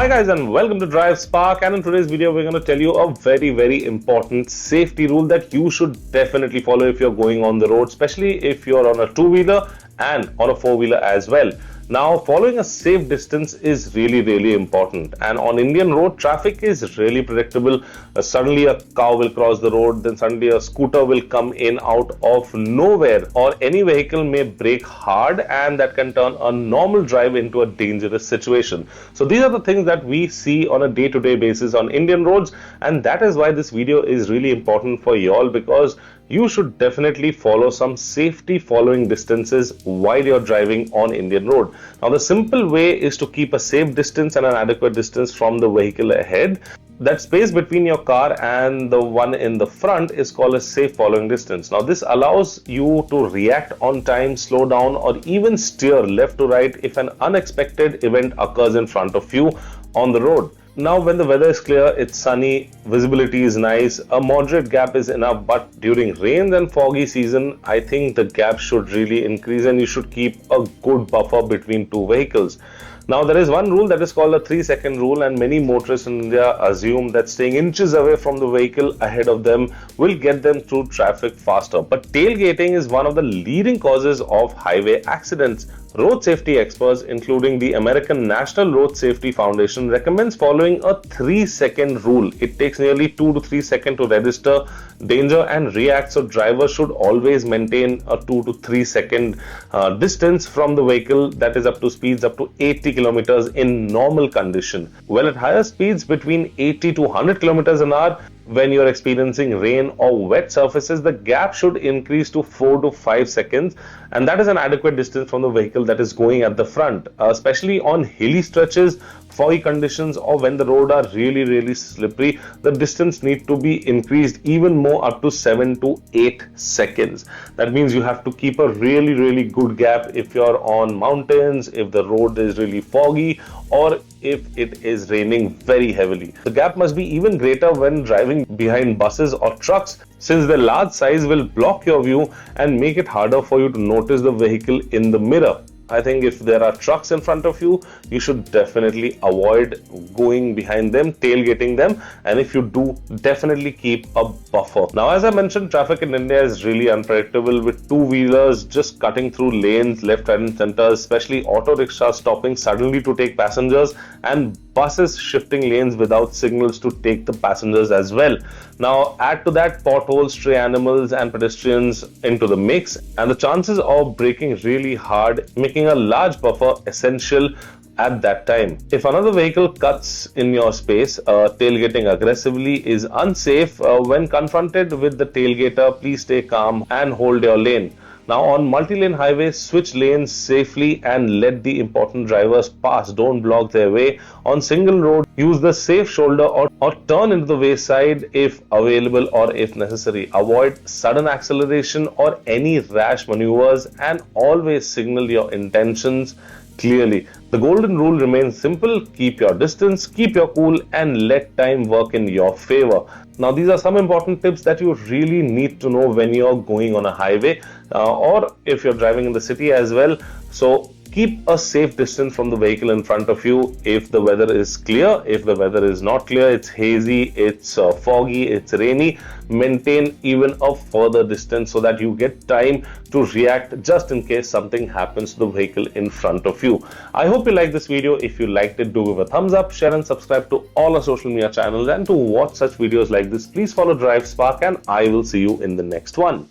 Hi guys and welcome to Drive Spark, and in today's video we're going to tell you a very important safety rule that you should definitely follow if you're going on the road, especially if you're on a two-wheeler and on a four-wheeler as well. Now, following a safe distance is really important, and on Indian road traffic is really predictable. Suddenly a car will cross the road, then suddenly a scooter will come in out of nowhere, or any vehicle may brake hard, and that can turn a normal drive into a dangerous situation. So these are the things that we see on a day-to-day basis on Indian roads, and that is why this video is really important for you all, because you should definitely follow some safety following distances while you're driving on Indian road. Now, the simple way is to keep a safe distance and an adequate distance from the vehicle ahead. That space between your car and the one in the front is called a safe following distance. Now, this allows you to react on time, slow down, or even steer left to right if an unexpected event occurs in front of you on the road. Now, when the weather is clear, it's sunny, visibility is nice, a moderate gap is enough, but during rain and foggy season, I think the gap should really increase and you should keep a good buffer between two vehicles. Now, there is one rule that is called a 3-second rule, and many motorists in India assume that staying inches away from the vehicle ahead of them will get them through traffic faster. But tailgating is one of the leading causes of highway accidents. Road safety experts, including the American National Road Safety Foundation, recommends following a 3-second rule. It takes nearly 2 to 3 seconds to register danger and react, so drivers should always maintain a 2 to 3 second distance from the vehicle, that is up to speeds up to 80 kilometers in normal condition. Well, at higher speeds between 80 to 100 kilometers an hour, when you're experiencing rain or wet surfaces, the gap should increase to 4 to 5 seconds, and that is an adequate distance from the vehicle that is going at the front, especially on hilly stretches, foggy conditions, or when the road are really slippery. The distance need to be increased even more, up to 7 to 8 seconds. That means you have to keep a really good gap if you're on mountains, if the road is really foggy, or if it is raining very heavily. The gap must be even greater when driving behind buses or trucks, since their large size will block your view and make it harder for you to notice the vehicle in the mirror. I think if there are trucks in front of you, you should definitely avoid going behind them, tailgating them, and if you do, definitely keep a buffer. Now, as I mentioned, traffic in India is really unpredictable, with two-wheelers just cutting through lanes left, right and center, especially auto rickshaws stopping suddenly to take passengers, and buses shifting lanes without signals to take the passengers as well. Now, add to that potholes, stray animals and pedestrians into the mix, and the chances of braking really hard, making a large buffer essential at that time. If another vehicle cuts in your space, tailgating aggressively is unsafe. When confronted with the tailgater, please stay calm and hold your lane. Now, on multi-lane highways, switch lanes safely and let the important drivers pass. Don't block their way. On single road, use the safe shoulder or turn into the wayside if available or if necessary. Avoid sudden acceleration or any rash maneuvers, and always signal your intentions clearly. The golden rule remains simple: keep your distance, keep your cool, and let time work in your favor. Now, these are some important tips that you really need to know when you're going on a highway or if you're driving in the city as well. So keep a safe distance from the vehicle in front of you if the weather is clear. If the weather is not clear, it's hazy, it's foggy, it's rainy, maintain even a further distance so that you get time to react just in case something happens to the vehicle in front of you. I hope you liked this video. If you liked it, do give a thumbs up, share and subscribe to all our social media channels, and to watch such videos like this, please follow Drive Spark, and I will see you in the next one.